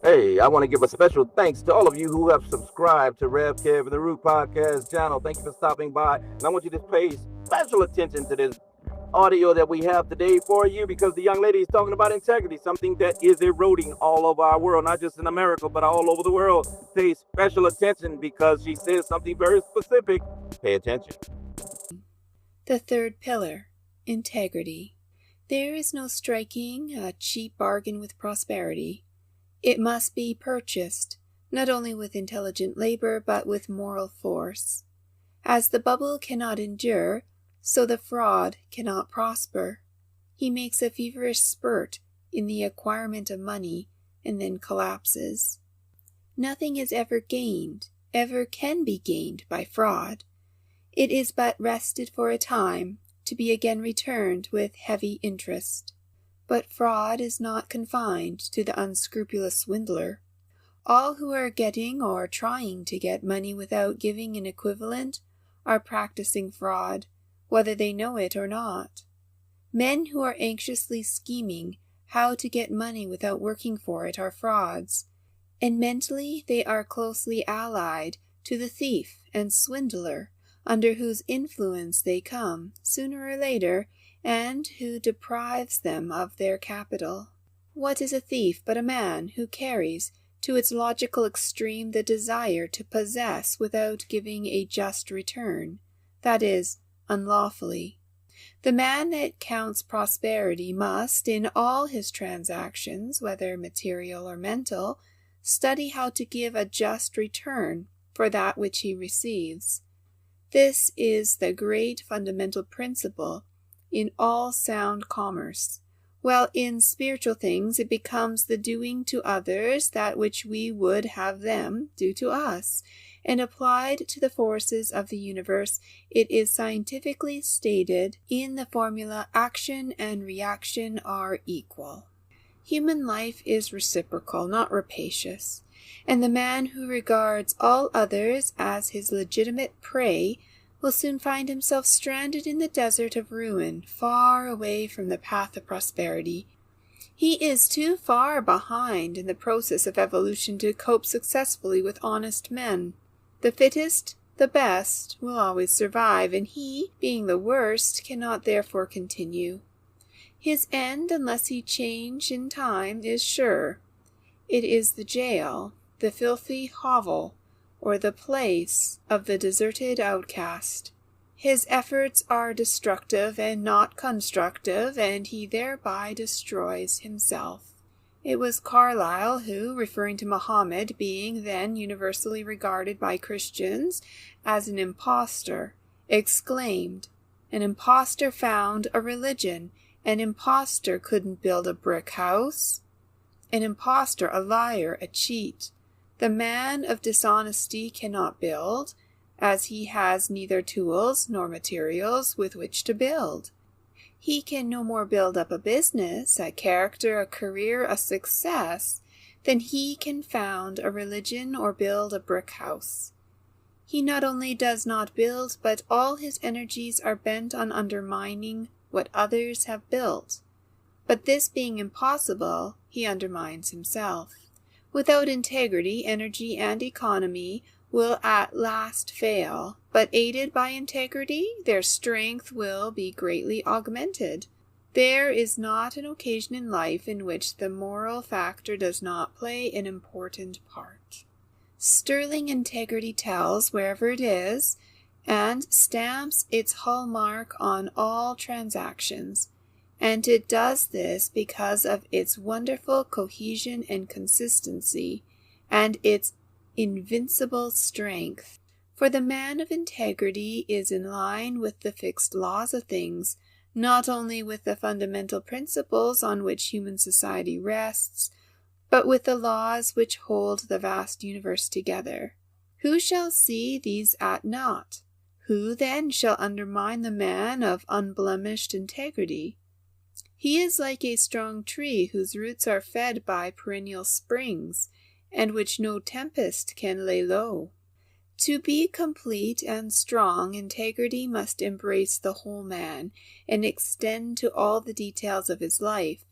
Hey, I want to give a special thanks to all of you who have subscribed to Rev Kev and the Root Podcast channel. Thank you for stopping by. And I want you to pay special attention to this audio that we have today for you because the young lady is talking about integrity, something that is eroding all over our world, not just in America, but all over the world. Pay special attention because she says something very specific. Pay attention. The third pillar, integrity. There is no striking a cheap bargain with prosperity. It must be purchased, not only with intelligent labor, but with moral force. As the bubble cannot endure, so the fraud cannot prosper. He makes a feverish spurt in the acquirement of money and then collapses. Nothing is ever gained, ever can be gained by fraud. It is but wrested for a time, to be again returned with heavy interest. But fraud is not confined to the unscrupulous swindler. All who are getting or trying to get money without giving an equivalent are practicing fraud, whether they know it or not. Men who are anxiously scheming how to get money without working for it are frauds, and mentally they are closely allied to the thief and swindler, under whose influence they come, sooner or later, and who deprives them of their capital. What is a thief but a man who carries to its logical extreme the desire to possess without giving a just return, that is, unlawfully? The man that counts prosperity must, in all his transactions, whether material or mental, study how to give a just return for that which he receives. This is the great fundamental principle in all sound commerce, while in spiritual things it becomes the doing to others that which we would have them do to us, and applied to the forces of the universe, it is scientifically stated in the formula action and reaction are equal. Human life is reciprocal, not rapacious, and the man who regards all others as his legitimate prey will soon find himself stranded in the desert of ruin, far away from the path of prosperity. He is too far behind in the process of evolution to cope successfully with honest men. The fittest, the best, will always survive, and he, being the worst, cannot therefore continue. His end, unless he change in time, is sure. It is the jail, the filthy hovel, or the place of the deserted outcast. His efforts are destructive and not constructive, and he thereby destroys himself. It was Carlyle who, referring to Muhammad being then universally regarded by Christians as an impostor, exclaimed, "An impostor found a religion. An impostor couldn't build a brick house. An impostor, a liar, a cheat. The man of dishonesty cannot build, as he has neither tools nor materials with which to build. He can no more build up a business, a character, a career, a success, than he can found a religion or build a brick house. He not only does not build, but all his energies are bent on undermining what others have built. But this being impossible, he undermines himself. Without integrity, energy and economy will at last fail, but aided by integrity, their strength will be greatly augmented. There is not an occasion in life in which the moral factor does not play an important part. Sterling integrity tells wherever it is, and stamps its hallmark on all transactions, and it does this because of its wonderful cohesion and consistency, and its invincible strength. For the man of integrity is in line with the fixed laws of things, not only with the fundamental principles on which human society rests, but with the laws which hold the vast universe together. Who shall see these at naught? Who then shall undermine the man of unblemished integrity? He is like a strong tree whose roots are fed by perennial springs, and which no tempest can lay low. To be complete and strong, integrity must embrace the whole man, and extend to all the details of his life.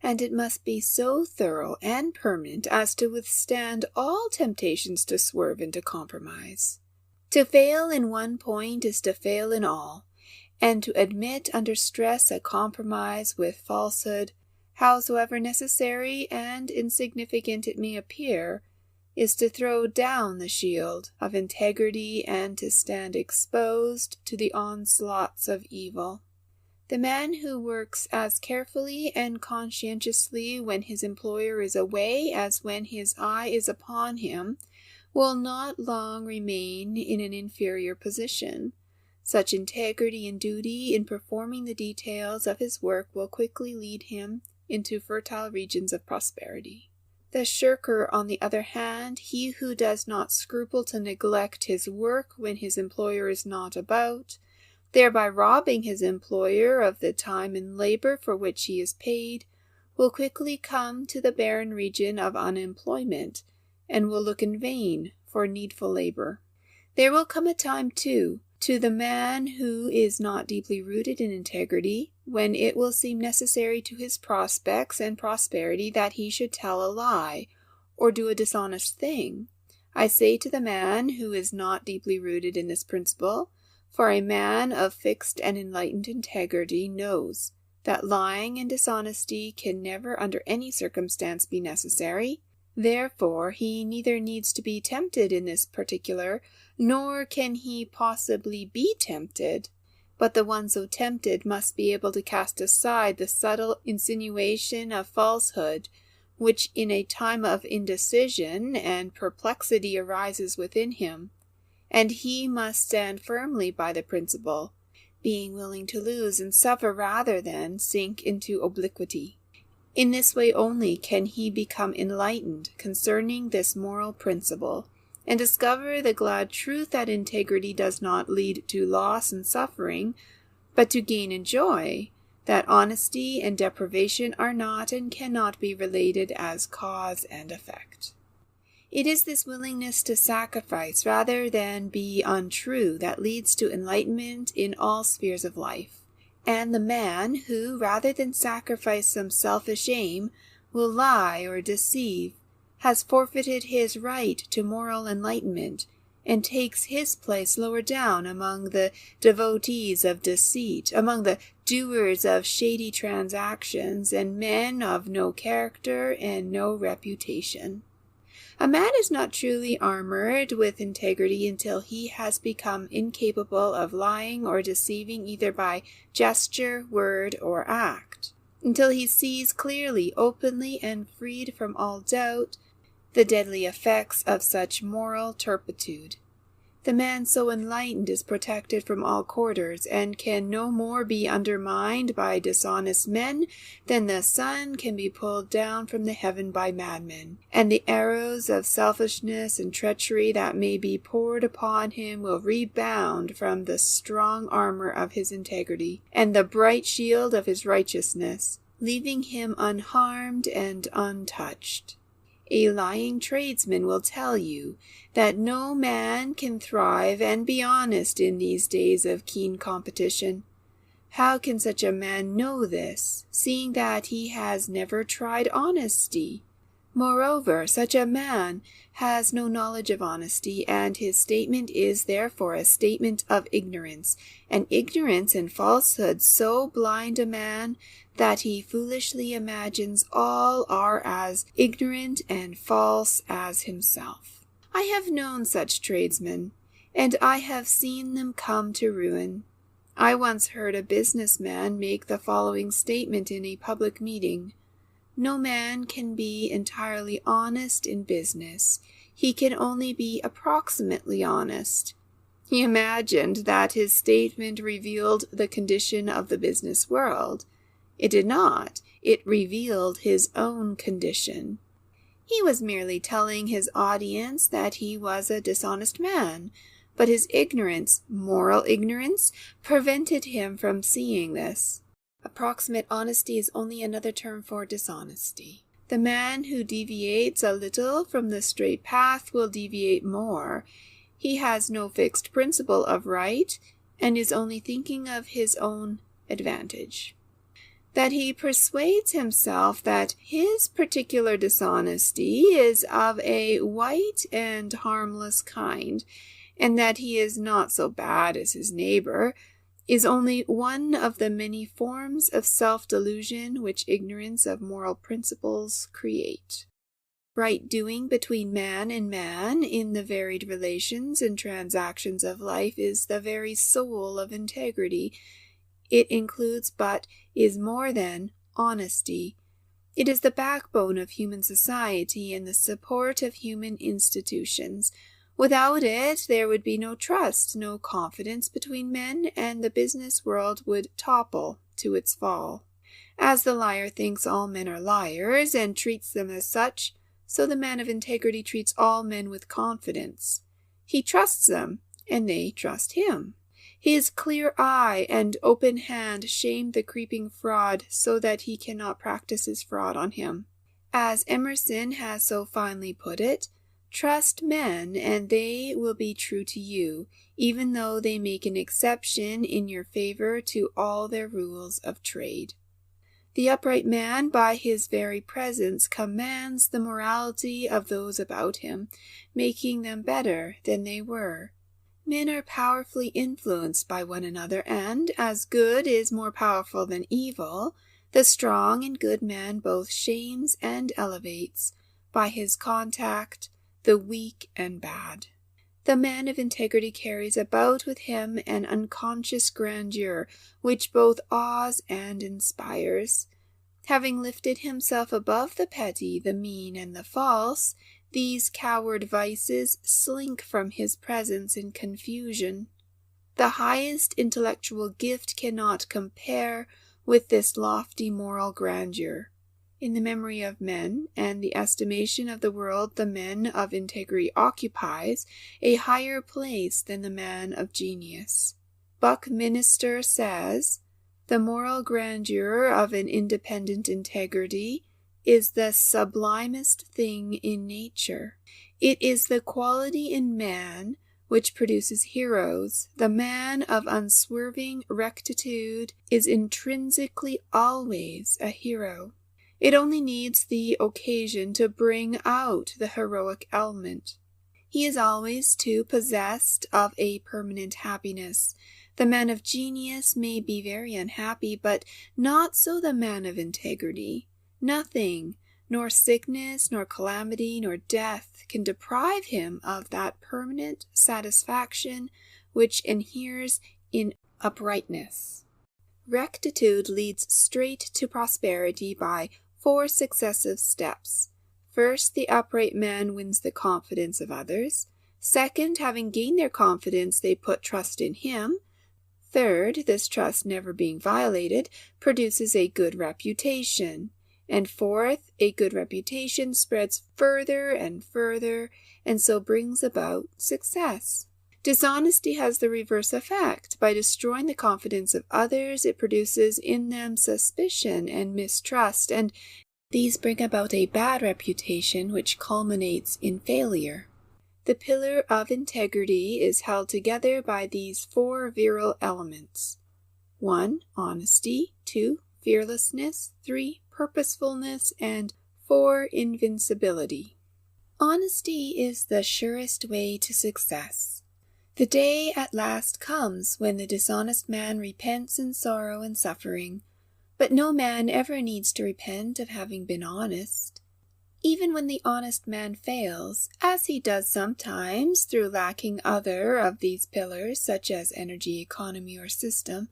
and it must be so thorough and permanent as to withstand all temptations to swerve into compromise. To fail in one point is to fail in all, and to admit under stress a compromise with falsehood, howsoever necessary and insignificant it may appear, is to throw down the shield of integrity and to stand exposed to the onslaughts of evil. The man who works as carefully and conscientiously when his employer is away as when his eye is upon him will not long remain in an inferior position. Such integrity and duty in performing the details of his work will quickly lead him into fertile regions of prosperity. The shirker, on the other hand, he who does not scruple to neglect his work when his employer is not about, thereby robbing his employer of the time and labor for which he is paid, will quickly come to the barren region of unemployment, and will look in vain for needful labor. There will come a time, too, to the man who is not deeply rooted in integrity, when it will seem necessary to his prospects and prosperity that he should tell a lie, or do a dishonest thing. I say to the man who is not deeply rooted in this principle, for a man of fixed and enlightened integrity knows that lying and dishonesty can never under any circumstance be necessary. Therefore, he neither needs to be tempted in this particular, nor can he possibly be tempted. But the one so tempted must be able to cast aside the subtle insinuation of falsehood, which in a time of indecision and perplexity arises within him, and he must stand firmly by the principle, being willing to lose and suffer rather than sink into obliquity. In this way only can he become enlightened concerning this moral principle, and discover the glad truth that integrity does not lead to loss and suffering, but to gain and joy, that honesty and deprivation are not and cannot be related as cause and effect. It is this willingness to sacrifice rather than be untrue that leads to enlightenment in all spheres of life. And the man who, rather than sacrifice some selfish aim, will lie or deceive, has forfeited his right to moral enlightenment, and takes his place lower down among the devotees of deceit, among the doers of shady transactions, and men of no character and no reputation. A man is not truly armored with integrity until he has become incapable of lying or deceiving either by gesture, word, or act, until he sees clearly, openly, and freed from all doubt, the deadly effects of such moral turpitude. The man so enlightened is protected from all quarters, and can no more be undermined by dishonest men than the sun can be pulled down from the heaven by madmen, and the arrows of selfishness and treachery that may be poured upon him will rebound from the strong armor of his integrity, and the bright shield of his righteousness, leaving him unharmed and untouched. A lying tradesman will tell you that no man can thrive and be honest in these days of keen competition. How can such a man know this, seeing that he has never tried honesty? Moreover, such a man has no knowledge of honesty, and his statement is therefore a statement of ignorance, and ignorance and falsehood so blind a man that he foolishly imagines all are as ignorant and false as himself. I have known such tradesmen, and I have seen them come to ruin. I once heard a businessman make the following statement in a public meeting: "No man can be entirely honest in business. He can only be approximately honest." He imagined that his statement revealed the condition of the business world. It did not. It revealed his own condition. He was merely telling his audience that he was a dishonest man, but his ignorance, moral ignorance, prevented him from seeing this. Approximate honesty is only another term for dishonesty. The man who deviates a little from the straight path will deviate more. He has no fixed principle of right, and is only thinking of his own advantage. that he persuades himself that his particular dishonesty is of a white and harmless kind, and that he is not so bad as his neighbor, is only one of the many forms of self-delusion which ignorance of moral principles create. Right doing between man and man in the varied relations and transactions of life is the very soul of integrity. It includes but is more than honesty. It is the backbone of human society and the support of human institutions. Without it, there would be no trust, no confidence between men, and the business world would topple to its fall. As the liar thinks all men are liars and treats them as such, so the man of integrity treats all men with confidence. He trusts them, and they trust him. His clear eye and open hand shame the creeping fraud so that he cannot practice his fraud on him. As Emerson has so finely put it, trust men and they will be true to you, even though they make an exception in your favor to all their rules of trade. The upright man, by his very presence, commands the morality of those about him, making them better than they were. Men are powerfully influenced by one another, and, as good is more powerful than evil, the strong and good man both shames and elevates, by his contact, the weak and bad. The man of integrity carries about with him an unconscious grandeur which both awes and inspires. Having lifted himself above the petty, the mean, and the false, these coward vices slink from his presence in confusion. The highest intellectual gift cannot compare with this lofty moral grandeur. In the memory of men and the estimation of the world, the man of integrity occupies a higher place than the man of genius. Buckminster says, "The moral grandeur of an independent integrity is the sublimest thing in nature. It is the quality in man which produces heroes. The man of unswerving rectitude is intrinsically always a hero. It only needs the occasion to bring out the heroic element. He is always too possessed of a permanent happiness. The man of genius may be very unhappy, but not so the man of integrity. Nothing, nor sickness, nor calamity, nor death, can deprive him of that permanent satisfaction which inheres in uprightness. Rectitude leads straight to prosperity by 4 successive steps. First, the upright man wins the confidence of others. Second, having gained their confidence, they put trust in him. Third, this trust never being violated, produces a good reputation. And fourth, a good reputation spreads further and further, and so brings about success. Dishonesty has the reverse effect. By destroying the confidence of others, it produces in them suspicion and mistrust, and these bring about a bad reputation which culminates in failure. The pillar of integrity is held together by these 4 virile elements. 1. Honesty. 2. Fearlessness. 3. Purposefulness. And 4. Invincibility. Honesty is the surest way to success. The day at last comes when the dishonest man repents in sorrow and suffering, but no man ever needs to repent of having been honest. Even when the honest man fails, as he does sometimes through lacking other of these pillars, such as energy, economy, or system,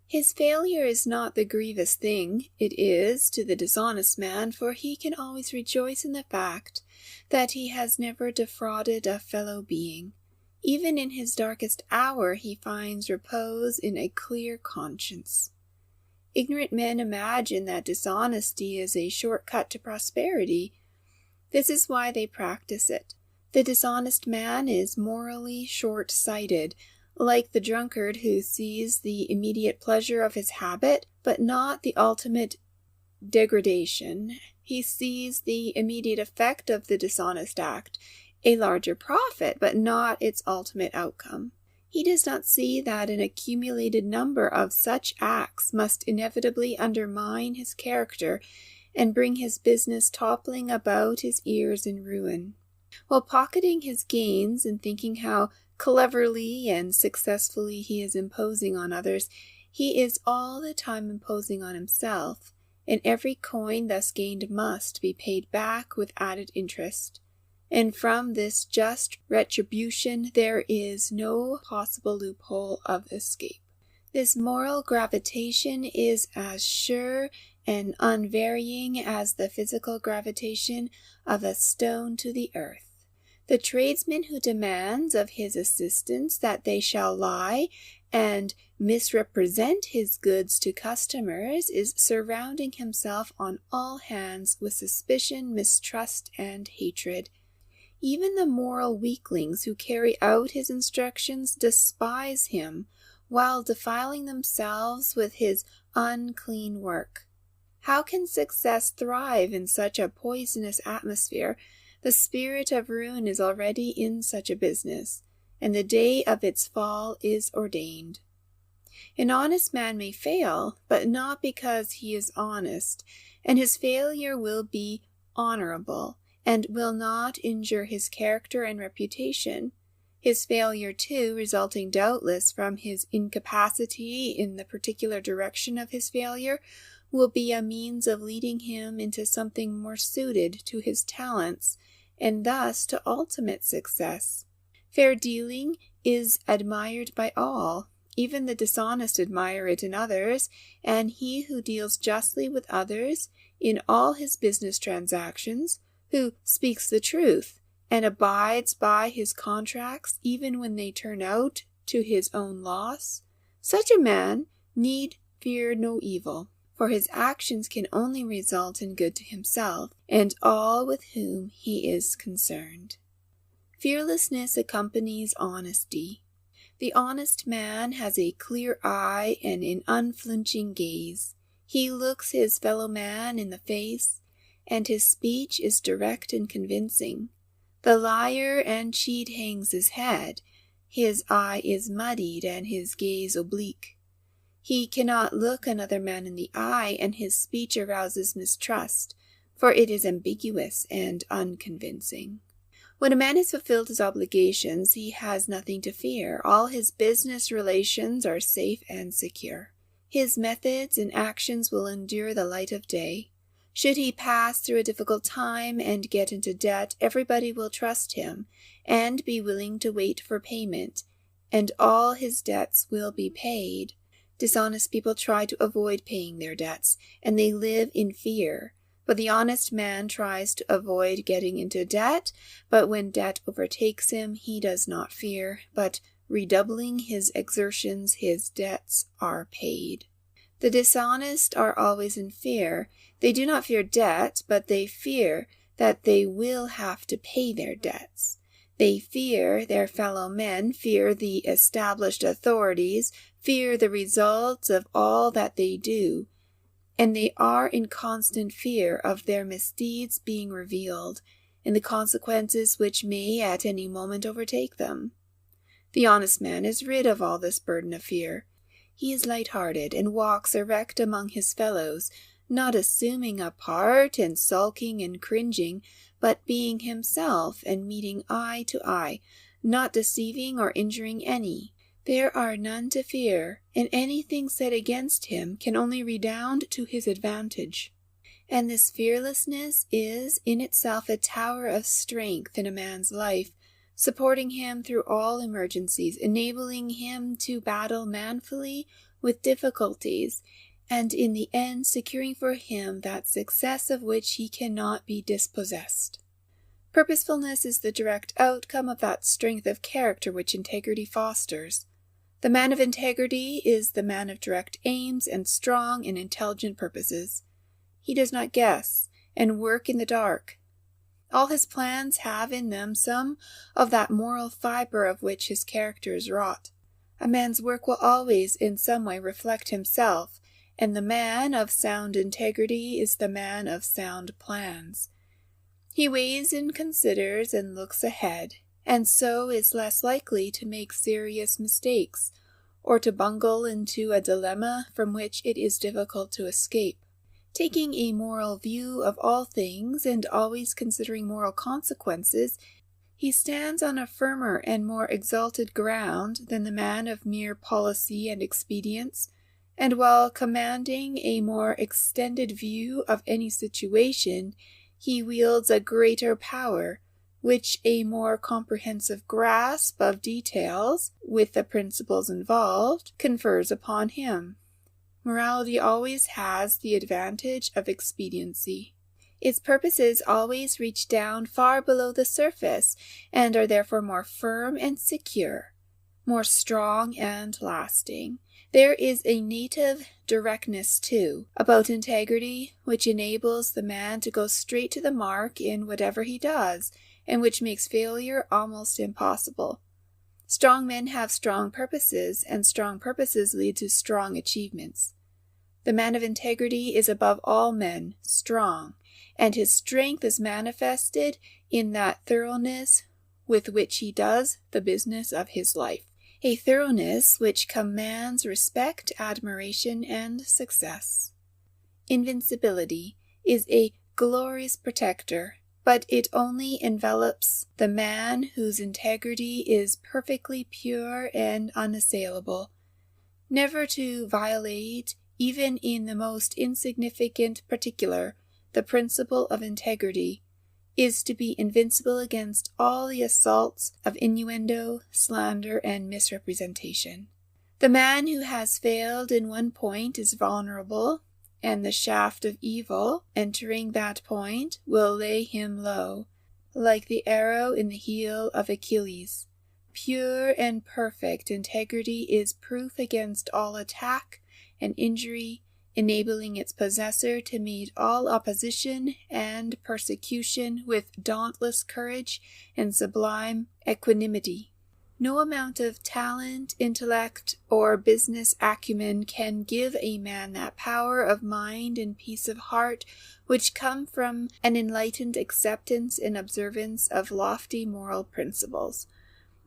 his failure is not the grievous thing it is to the dishonest man, for he can always rejoice in the fact that he has never defrauded a fellow being. Even in his darkest hour he finds repose in a clear conscience. Ignorant men imagine that dishonesty is a short-cut to prosperity. This is why they practice it. The dishonest man is morally short-sighted, like the drunkard who sees the immediate pleasure of his habit, but not the ultimate degradation. He sees the immediate effect of the dishonest act, a larger profit, but not its ultimate outcome. He does not see that an accumulated number of such acts must inevitably undermine his character and bring his business toppling about his ears in ruin. While pocketing his gains and thinking how cleverly and successfully he is imposing on others, he is all the time imposing on himself, and every coin thus gained must be paid back with added interest. And from this just retribution there is no possible loophole of escape. This moral gravitation is as sure and unvarying as the physical gravitation of a stone to the earth. The tradesman who demands of his assistants that they shall lie and misrepresent his goods to customers is surrounding himself on all hands with suspicion, mistrust, and hatred. Even the moral weaklings who carry out his instructions despise him, while defiling themselves with his unclean work. How can success thrive in such a poisonous atmosphere? The spirit of ruin is already in such a business, and the day of its fall is ordained. An honest man may fail, but not because he is honest, and his failure will be honorable, and will not injure his character and reputation. His failure, too, resulting doubtless from his incapacity in the particular direction of his failure, will be a means of leading him into something more suited to his talents, and thus to ultimate success. Fair dealing is admired by all. Even the dishonest admire it in others, and he who deals justly with others in all his business transactions, who speaks the truth and abides by his contracts even when they turn out to his own loss, such a man need fear no evil, for his actions can only result in good to himself and all with whom he is concerned. Fearlessness accompanies honesty. The honest man has a clear eye and an unflinching gaze. He looks his fellow man in the face, and his speech is direct and convincing. The liar and cheat hangs his head. His eye is muddied and his gaze oblique. He cannot look another man in the eye, and his speech arouses mistrust, for it is ambiguous and unconvincing. When a man has fulfilled his obligations, he has nothing to fear. All his business relations are safe and secure. His methods and actions will endure the light of day. Should he pass through a difficult time and get into debt, everybody will trust him and be willing to wait for payment, and all his debts will be paid. Dishonest people try to avoid paying their debts, and they live in fear. But the honest man tries to avoid getting into debt, but when debt overtakes him, he does not fear, but redoubling his exertions, his debts are paid. The dishonest are always in fear. They do not fear debt, but they fear that they will have to pay their debts. They fear their fellow men, fear the established authorities, fear the results of all that they do, and they are in constant fear of their misdeeds being revealed, and the consequences which may at any moment overtake them. The honest man is rid of all this burden of fear. He is light-hearted and walks erect among his fellows, not assuming a part and sulking and cringing, but being himself and meeting eye to eye, not deceiving or injuring any. There are none to fear, and anything said against him can only redound to his advantage. And this fearlessness is in itself a tower of strength in a man's life, supporting him through all emergencies, enabling him to battle manfully with difficulties, and in the end securing for him that success of which he cannot be dispossessed. Purposefulness is the direct outcome of that strength of character which integrity fosters. The man of integrity is the man of direct aims and strong and intelligent purposes. He does not guess and work in the dark. All his plans have in them some of that moral fiber of which his character is wrought. A man's work will always in some way reflect himself, and the man of sound integrity is the man of sound plans. He weighs and considers and looks ahead, and so is less likely to make serious mistakes, or to bungle into a dilemma from which it is difficult to escape. Taking a moral view of all things and always considering moral consequences, he stands on a firmer and more exalted ground than the man of mere policy and expedience, and while commanding a more extended view of any situation, he wields a greater power, which a more comprehensive grasp of details, with the principles involved, confers upon him. Morality always has the advantage of expediency. Its purposes always reach down far below the surface, and are therefore more firm and secure, more strong and lasting. There is a native directness, too, about integrity, which enables the man to go straight to the mark in whatever he does, and which makes failure almost impossible. Strong men have strong purposes, and strong purposes lead to strong achievements. The man of integrity is above all men strong, and his strength is manifested in that thoroughness with which he does the business of his life, a thoroughness which commands respect, admiration, and success. Invincibility is a glorious protector, but it only envelops the man whose integrity is perfectly pure and unassailable. Never to violate, even in the most insignificant particular, the principle of integrity, is to be invincible against all the assaults of innuendo, slander, and misrepresentation. The man who has failed in one point is vulnerable, and the shaft of evil, entering that point, will lay him low, like the arrow in the heel of Achilles. Pure and perfect integrity is proof against all attack and injury, enabling its possessor to meet all opposition and persecution with dauntless courage and sublime equanimity. No amount of talent, intellect, or business acumen can give a man that power of mind and peace of heart which come from an enlightened acceptance and observance of lofty moral principles.